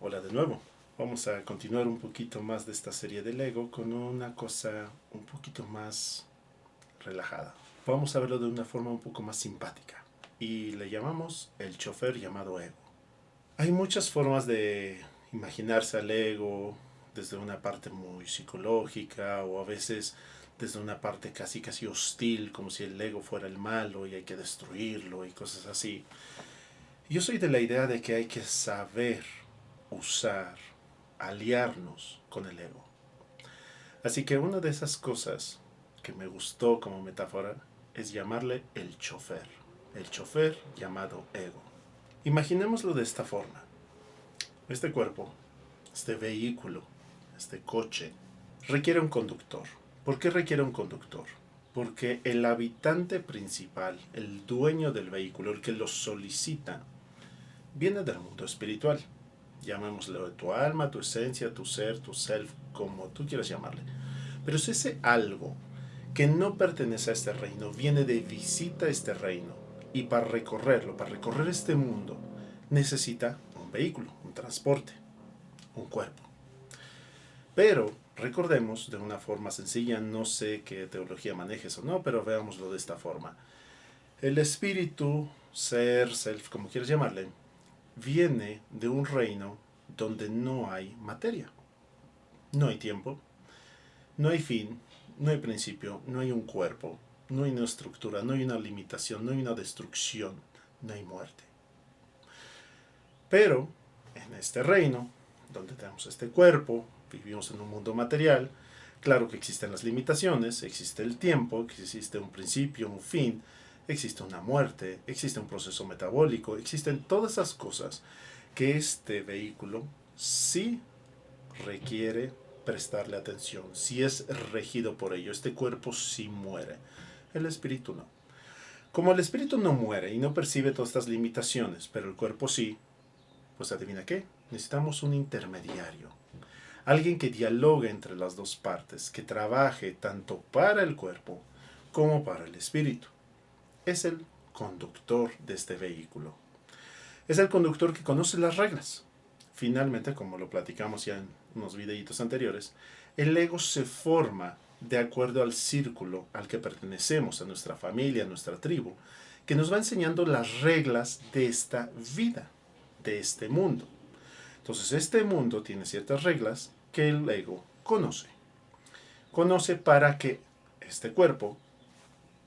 Hola de nuevo. Vamos a continuar un poquito más de esta serie del ego con una cosa un poquito más relajada. Vamos a verlo de una forma un poco más simpática. Y le llamamos el chofer llamado ego. Hay muchas formas de imaginarse al ego desde una parte muy psicológica o a veces desde una parte casi hostil, como si el ego fuera el malo y hay que destruirlo y cosas así. Yo soy de la idea de que hay que saber usar, aliarnos con el ego. Así que una de esas cosas que me gustó como metáfora es llamarle el chofer llamado ego. Imaginémoslo de esta forma. Este cuerpo, este vehículo, este coche, requiere un conductor. ¿Por qué requiere un conductor? Porque el habitante principal, el dueño del vehículo, el que lo solicita, viene del mundo espiritual. Llamémoslo tu alma, tu esencia, tu ser, tu self, como tú quieras llamarle. Pero si ese algo que no pertenece a este reino viene de visita a este reino y para recorrerlo, para recorrer este mundo, necesita un vehículo, un transporte, un cuerpo. Pero recordemos de una forma sencilla, no sé qué teología manejes o no, pero veámoslo de esta forma. El espíritu, ser, self, como quieras llamarle, viene de un reino donde no hay materia. No hay tiempo, no hay fin, no hay principio, no hay un cuerpo, no hay una estructura, no hay una limitación, no hay una destrucción, no hay muerte. Pero en este reino, donde tenemos este cuerpo, vivimos en un mundo material, claro que existen las limitaciones, existe el tiempo, existe un principio, un fin, existe una muerte, existe un proceso metabólico, existen todas esas cosas que este vehículo sí requiere prestarle atención, si es regido por ello. Este cuerpo sí muere, el espíritu no. Como el espíritu no muere y no percibe todas estas limitaciones, pero el cuerpo sí, pues adivina qué, necesitamos un intermediario. Alguien que dialogue entre las dos partes, que trabaje tanto para el cuerpo como para el espíritu. Es el conductor de este vehículo. Es el conductor que conoce las reglas. Finalmente, como lo platicamos ya en unos videitos anteriores, el ego se forma de acuerdo al círculo al que pertenecemos, a nuestra familia, a nuestra tribu, que nos va enseñando las reglas de esta vida, de este mundo. Entonces, este mundo tiene ciertas reglas que el ego conoce. Conoce para que este cuerpo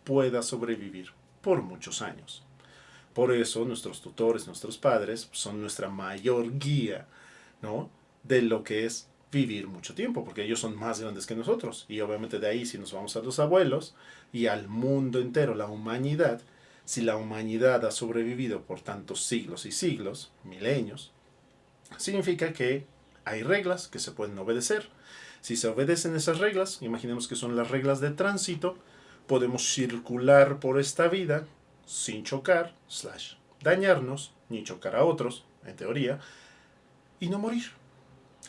pueda sobrevivir por muchos años. Por eso nuestros tutores, nuestros padres, son nuestra mayor guía, ¿no? De lo que es vivir mucho tiempo, porque ellos son más grandes que nosotros. Y obviamente de ahí, si nos vamos a los abuelos y al mundo entero, la humanidad, si la humanidad ha sobrevivido por tantos siglos y siglos, milenios, significa que hay reglas que se pueden obedecer. Si se obedecen esas reglas, imaginemos que son las reglas de tránsito, podemos circular por esta vida sin chocar, dañarnos, ni chocar a otros, en teoría, y no morir.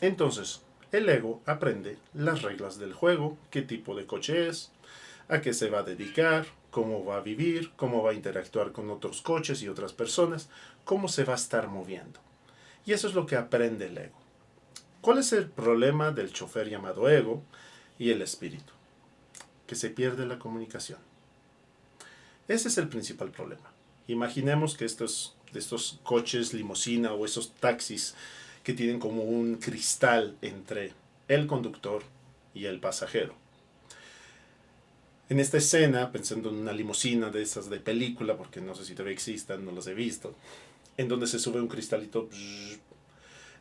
Entonces, el ego aprende las reglas del juego, qué tipo de coche es, a qué se va a dedicar, cómo va a vivir, cómo va a interactuar con otros coches y otras personas, cómo se va a estar moviendo. Y eso es lo que aprende el ego. ¿Cuál es el problema del chofer llamado ego y el espíritu? Que se pierde la comunicación. Ese es el principal problema. Imaginemos que estos coches limusina o esos taxis que tienen como un cristal entre el conductor y el pasajero. En esta escena, pensando en una limusina de esas de película, porque no sé si todavía existan, no las he visto, en donde se sube un cristalito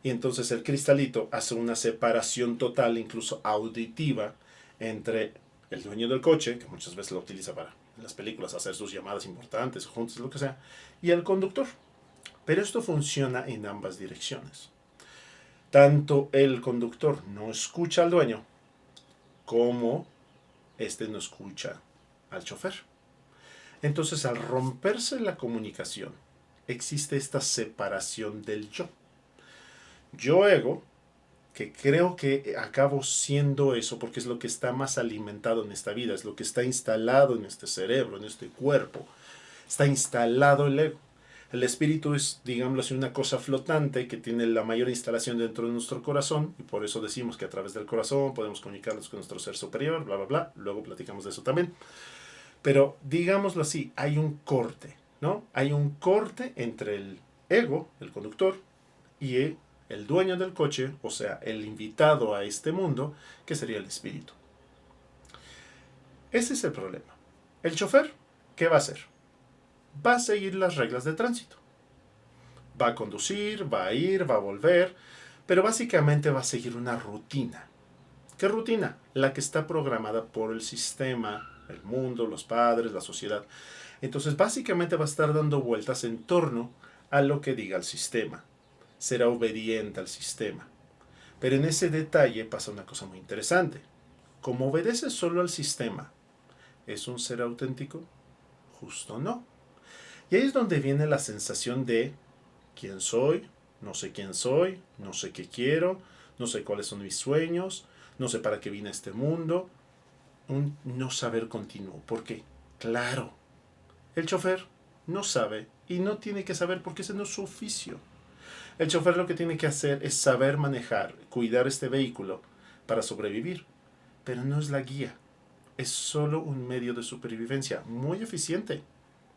y entonces el cristalito hace una separación total, incluso auditiva, entre el dueño del coche, que muchas veces lo utiliza para en las películas hacer sus llamadas importantes, juntas, lo que sea, y el conductor. Pero esto funciona en ambas direcciones. Tanto el conductor no escucha al dueño, como este no escucha al chofer. Entonces, al romperse la comunicación, existe esta separación del yo. Yo ego, que creo que acabo siendo eso porque es lo que está más alimentado en esta vida, es lo que está instalado en este cerebro, en este cuerpo. Está instalado el ego. El espíritu es, digámoslo así, una cosa flotante que tiene la mayor instalación dentro de nuestro corazón, y por eso decimos que a través del corazón podemos comunicarnos con nuestro ser superior, bla, bla, bla. Luego platicamos de eso también. Pero digámoslo así, hay un corte, ¿no? Hay un corte entre el ego, el conductor, y el dueño del coche, o sea, el invitado a este mundo, que sería el espíritu. Ese es el problema. El chofer, ¿qué va a hacer? Va a seguir las reglas de tránsito. Va a conducir, va a ir, va a volver, pero básicamente va a seguir una rutina. ¿Qué rutina? La que está programada por el sistema, el mundo, los padres, la sociedad. Entonces básicamente va a estar dando vueltas en torno a lo que diga el sistema. Será obediente al sistema. Pero en ese detalle pasa una cosa muy interesante. Como obedece solo al sistema, ¿es un ser auténtico? Justo no. Y ahí es donde viene la sensación de quién soy, no sé quién soy, no sé qué quiero, no sé cuáles son mis sueños, no sé para qué vine a este mundo. Un no saber continuo. ¿Por qué? Claro, el chofer no sabe y no tiene que saber porque ese no es su oficio. El chofer lo que tiene que hacer es saber manejar, cuidar este vehículo para sobrevivir, pero no es la guía. Es solo un medio de supervivencia muy eficiente.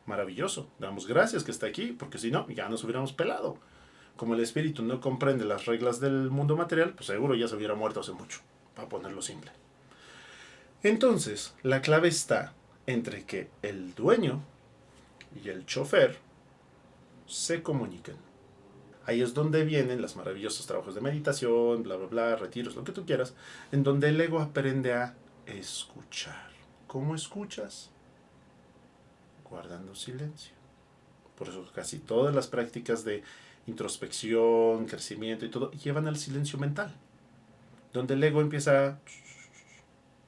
Maravilloso. Damos gracias que está aquí, porque si no, ya nos hubiéramos pelado. Como el espíritu no comprende las reglas del mundo material, pues seguro ya se hubiera muerto hace mucho, para ponerlo simple. Entonces, la clave está entre que el dueño y el chofer se comuniquen. Ahí es donde vienen los maravillosos trabajos de meditación, bla, bla, bla, retiros, lo que tú quieras, en donde el ego aprende a escuchar. ¿Cómo escuchas? Guardando silencio. Por eso casi todas las prácticas de introspección, crecimiento y todo llevan al silencio mental, donde el ego empieza a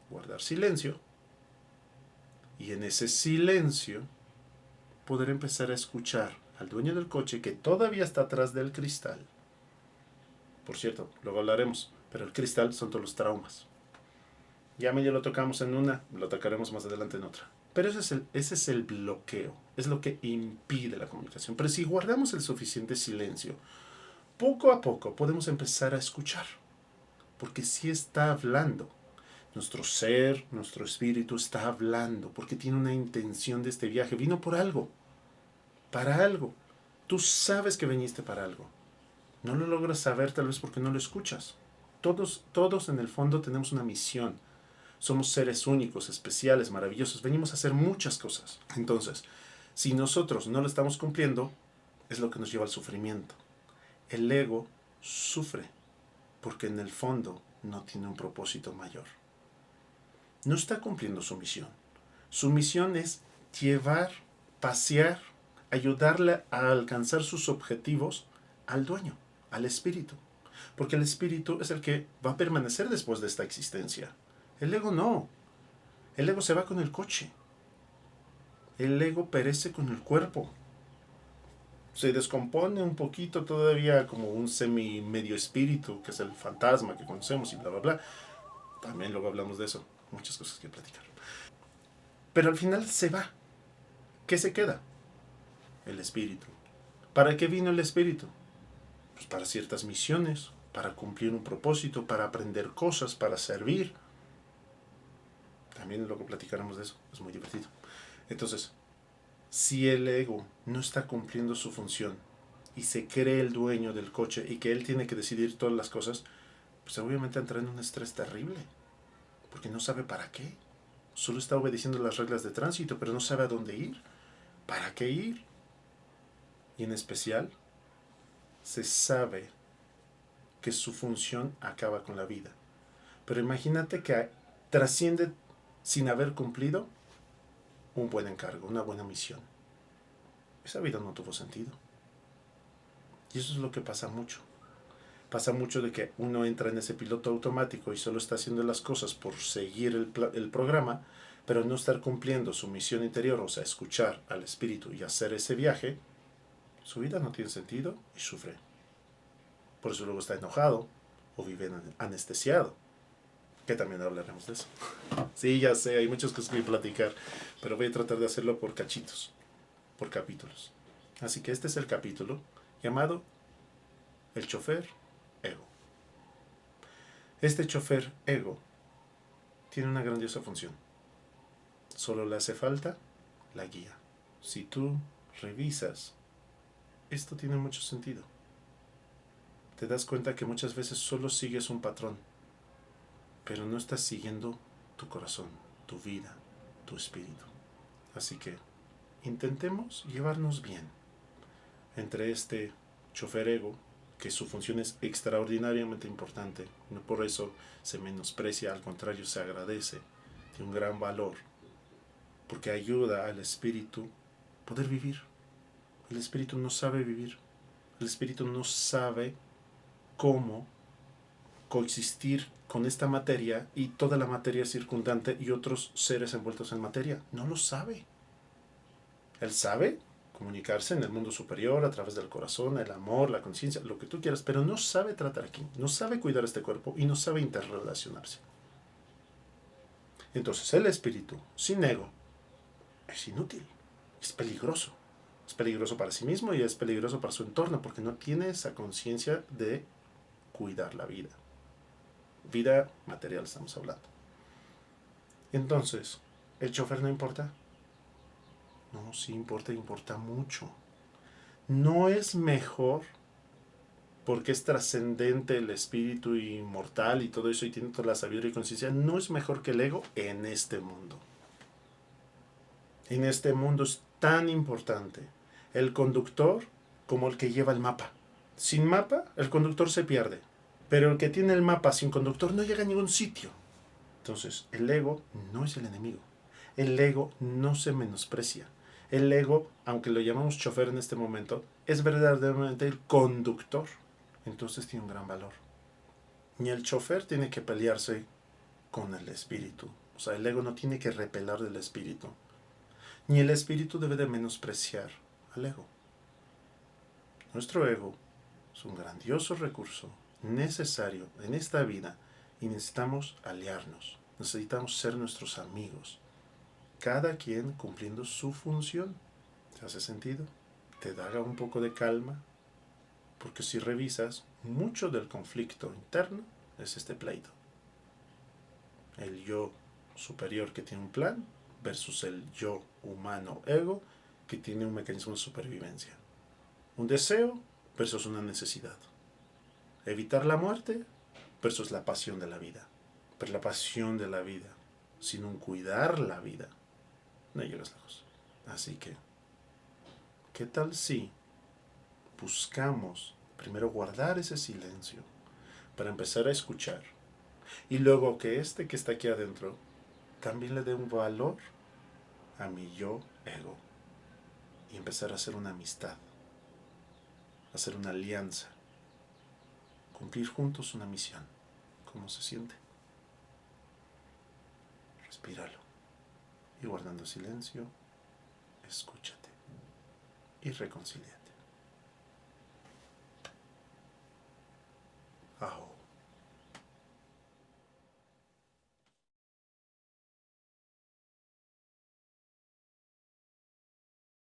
guardar silencio y en ese silencio poder empezar a escuchar al dueño del coche que todavía está atrás del cristal. Por cierto, luego hablaremos, pero el cristal son todos los traumas. Ya medio lo tocamos en una, lo tocaremos más adelante en otra. Pero ese es el bloqueo, es lo que impide la comunicación. Pero si guardamos el suficiente silencio, poco a poco podemos empezar a escuchar, porque sí está hablando. Nuestro ser, nuestro espíritu está hablando, porque tiene una intención de este viaje. Vino por algo, para algo. Tú sabes que viniste para algo. No lo logras saber tal vez porque no lo escuchas. Todos en el fondo tenemos una misión. Somos seres únicos, especiales, maravillosos. Venimos a hacer muchas cosas. Entonces, si nosotros no lo estamos cumpliendo, es lo que nos lleva al sufrimiento. El ego sufre porque en el fondo no tiene un propósito mayor. No está cumpliendo su misión. Su misión es llevar, pasear, ayudarle a alcanzar sus objetivos al dueño, al espíritu. Porque el espíritu es el que va a permanecer después de esta existencia. El ego no. El ego se va con el coche. El ego perece con el cuerpo. Se descompone un poquito todavía como un semi-medio espíritu, que es el fantasma que conocemos y bla, bla, bla. También luego hablamos de eso. Muchas cosas que platicar. Pero al final se va. ¿Qué se queda? El espíritu. ¿Para qué vino el espíritu? Pues para ciertas misiones, para cumplir un propósito, para aprender cosas, para servir. También luego platicaremos de eso. Es muy divertido. Entonces, si el ego no está cumpliendo su función y se cree el dueño del coche y que él tiene que decidir todas las cosas, pues obviamente entra en un estrés terrible. Porque no sabe para qué. Solo está obedeciendo las reglas de tránsito, pero no sabe a dónde ir. ¿Para qué ir? Y en especial, se sabe que su función acaba con la vida. Pero imagínate que trasciende sin haber cumplido un buen encargo, una buena misión. Esa vida no tuvo sentido. Y eso es lo que pasa mucho. Pasa mucho de que uno entra en ese piloto automático y solo está haciendo las cosas por seguir el programa, pero no estar cumpliendo su misión interior, o sea, escuchar al espíritu y hacer ese viaje. Su vida no tiene sentido y sufre. Por eso luego está enojado o vive anestesiado. Que también hablaremos de eso. Sí, ya sé, hay muchas cosas que platicar, pero voy a tratar de hacerlo por cachitos, por capítulos. Así que este es el capítulo llamado El chofer ego. Este chofer ego tiene una grandiosa función. Solo le hace falta la guía. Si tú revisas, esto tiene mucho sentido. Te das cuenta que muchas veces solo sigues un patrón, pero no estás siguiendo tu corazón, tu vida, tu espíritu. Así que intentemos llevarnos bien entre este chofer ego, que su función es extraordinariamente importante. No por eso se menosprecia, al contrario, se agradece. Tiene un gran valor, porque ayuda al espíritu a poder vivir. El espíritu no sabe vivir. El espíritu no sabe cómo coexistir con esta materia y toda la materia circundante y otros seres envueltos en materia. No lo sabe. Él sabe comunicarse en el mundo superior a través del corazón, el amor, la conciencia, lo que tú quieras, pero no sabe tratar aquí, no sabe cuidar este cuerpo y no sabe interrelacionarse. Entonces el espíritu sin ego es inútil, es peligroso. Es peligroso para sí mismo y es peligroso para su entorno porque no tiene esa conciencia de cuidar la vida. Vida material estamos hablando. Entonces, ¿el chofer no importa? No, sí importa, importa mucho. No es mejor porque es trascendente el espíritu inmortal y todo eso y tiene toda la sabiduría y conciencia. No es mejor que el ego en este mundo. En este mundo es tan importante el conductor como el que lleva el mapa. Sin mapa, el conductor se pierde. Pero el que tiene el mapa sin conductor no llega a ningún sitio. Entonces, el ego no es el enemigo. El ego no se menosprecia. El ego, aunque lo llamamos chofer en este momento, es verdaderamente el conductor. Entonces tiene un gran valor. Ni el chofer tiene que pelearse con el espíritu. O sea, el ego no tiene que repelar del espíritu. Ni el espíritu debe de menospreciar al ego. Nuestro ego es un grandioso recurso necesario en esta vida y necesitamos aliarnos. Necesitamos ser nuestros amigos. Cada quien cumpliendo su función. ¿Te hace sentido? ¿Te da un poco de calma? Porque si revisas, mucho del conflicto interno es este pleito. El yo superior que tiene un plan versus el yo humano ego que tiene un mecanismo de supervivencia. Un deseo versus una necesidad. Evitar la muerte versus la pasión de la vida. Pero la pasión de la vida, sin un cuidar la vida, no llegas lejos. Así que, ¿qué tal si buscamos primero guardar ese silencio para empezar a escuchar y luego que este que está aquí adentro también le dé un valor a mi yo ego y empezar a hacer una amistad, hacer una alianza, cumplir juntos una misión? ¿Cómo se siente? Respíralo y guardando silencio, escúchate y reconcíliate. Ajo.